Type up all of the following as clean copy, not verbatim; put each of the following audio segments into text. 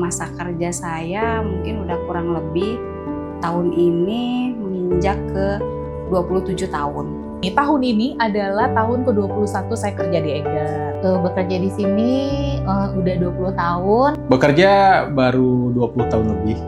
masa kerja saya mungkin udah kurang lebih tahun ini menginjak ke 27 tahun. Tahun ini adalah tahun ke-21 saya kerja di Eger. Bekerja di sini udah 20 tahun. Bekerja baru 20 tahun lebih.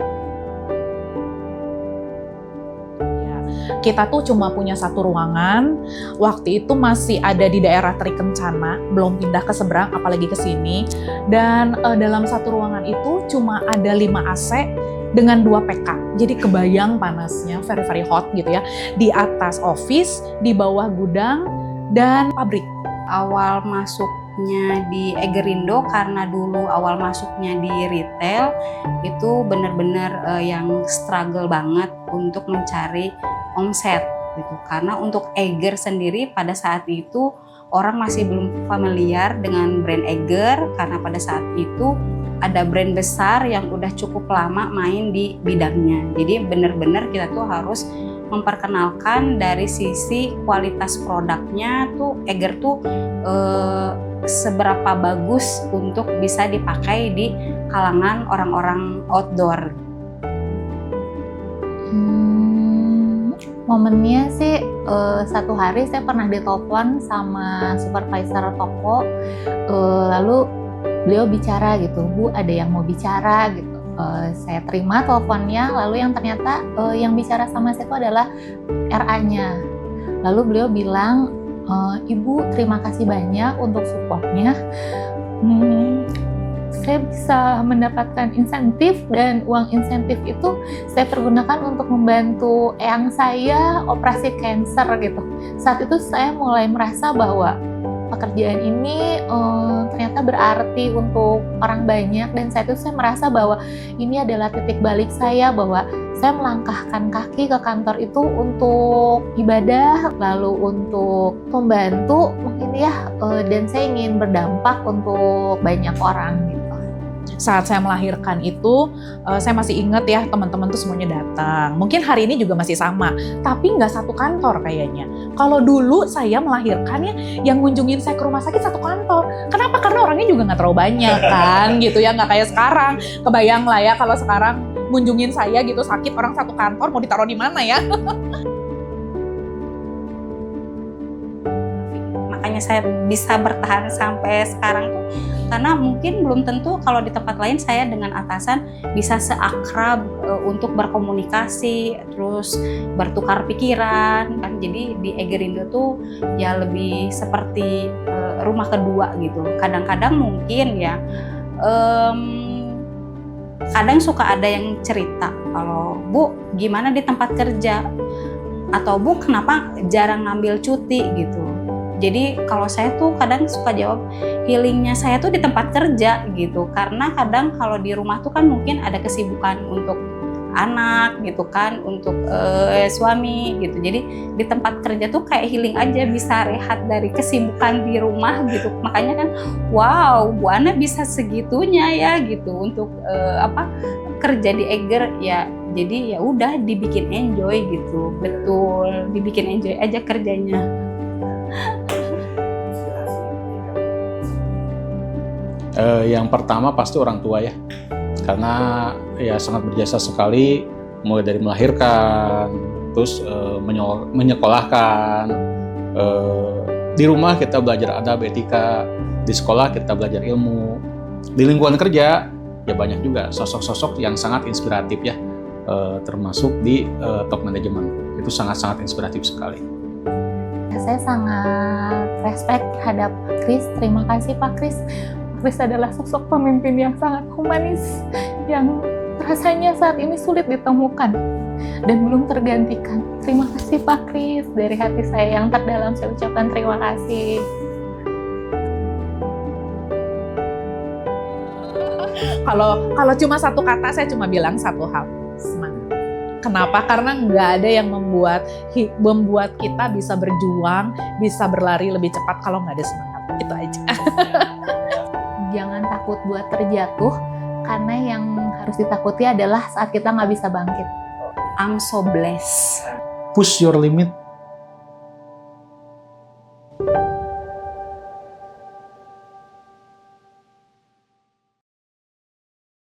Kita tuh cuma punya satu ruangan, waktu itu masih ada di daerah Trikencana, belum pindah ke seberang, apalagi ke sini. Dan dalam satu ruangan itu cuma ada 5 AC dengan 2 PK. Jadi kebayang panasnya, very hot gitu ya. Di atas office, di bawah gudang, dan pabrik. Awal masuknya di Egerindo karena dulu awal masuknya di retail, itu benar-benar yang struggle banget untuk mencari omset gitu. Karena untuk Eger sendiri pada saat itu orang masih belum familiar dengan brand Eger, karena pada saat itu ada brand besar yang udah cukup lama main di bidangnya. Jadi benar-benar kita tuh harus memperkenalkan dari sisi kualitas produknya tuh Eger tuh seberapa bagus untuk bisa dipakai di kalangan orang-orang outdoor. Momennya sih satu hari saya pernah ditelepon sama supervisor toko, lalu beliau bicara gitu, "Bu, ada yang mau bicara," gitu. Saya terima teleponnya, lalu yang ternyata yang bicara sama saya itu adalah RA-nya. Lalu beliau bilang, "Ibu, terima kasih banyak untuk support-nya. Saya bisa mendapatkan insentif dan uang insentif itu saya pergunakan untuk membantu eyang saya operasi cancer," gitu. Saat itu saya mulai merasa bahwa pekerjaan ini ternyata berarti untuk orang banyak, dan saat itu saya merasa bahwa ini adalah titik balik saya, bahwa saya melangkahkan kaki ke kantor itu untuk ibadah, lalu untuk membantu mungkin ya, dan saya ingin berdampak untuk banyak orang gitu. Saat saya melahirkan itu, saya masih ingat ya, teman-teman tuh semuanya datang. Mungkin hari ini juga masih sama, tapi nggak satu kantor kayaknya. Kalau dulu saya melahirkannya, yang ngunjungin saya ke rumah sakit satu kantor. Kenapa? Karena orangnya juga nggak terlalu banyak kan, gitu ya, nggak kayak sekarang. Kebayang lah ya kalau sekarang ngunjungin saya gitu sakit orang satu kantor, mau ditaruh di mana ya? Makanya saya bisa bertahan sampai sekarang tuh karena mungkin belum tentu kalau di tempat lain saya dengan atasan bisa seakrab untuk berkomunikasi, terus bertukar pikiran kan. Jadi di Egerindo tuh ya lebih seperti rumah kedua gitu. Kadang-kadang mungkin ya kadang suka ada yang cerita, kalau "Bu, gimana di tempat kerja?" Atau "Bu, kenapa jarang ngambil cuti?" gitu. Jadi kalau saya tuh kadang suka jawab, healingnya saya tuh di tempat kerja gitu. Karena kadang kalau di rumah tuh kan mungkin ada kesibukan untuk anak gitu kan, untuk suami gitu. Jadi di tempat kerja tuh kayak healing aja, bisa rehat dari kesibukan di rumah gitu. Makanya kan, wow, Bu Ana bisa segitunya ya gitu untuk kerja di Eger ya. Jadi ya udah dibikin enjoy gitu. Betul, dibikin enjoy aja kerjanya. Yang pertama pasti orang tua ya, karena ya sangat berjasa sekali, mulai dari melahirkan, terus menyekolahkan. Di rumah kita belajar adab, etika, di sekolah kita belajar ilmu, di lingkungan kerja ya banyak juga sosok-sosok yang sangat inspiratif ya, termasuk di top manajemen itu sangat-sangat inspiratif sekali. Saya sangat respect terhadap Pak Kris. Terima kasih Pak Kris. Kris adalah sosok pemimpin yang sangat humanis, yang rasanya saat ini sulit ditemukan dan belum tergantikan. Terima kasih Pak Kris, dari hati saya yang terdalam saya ucapkan terima kasih. Kalau cuma satu kata, saya cuma bilang satu hal, semangat. Kenapa? Karena nggak ada yang membuat kita bisa berjuang, bisa berlari lebih cepat kalau nggak ada semangat. Itu aja. Jangan takut buat terjatuh, karena yang harus ditakuti adalah saat kita nggak bisa bangkit. I'm so blessed. Push your limit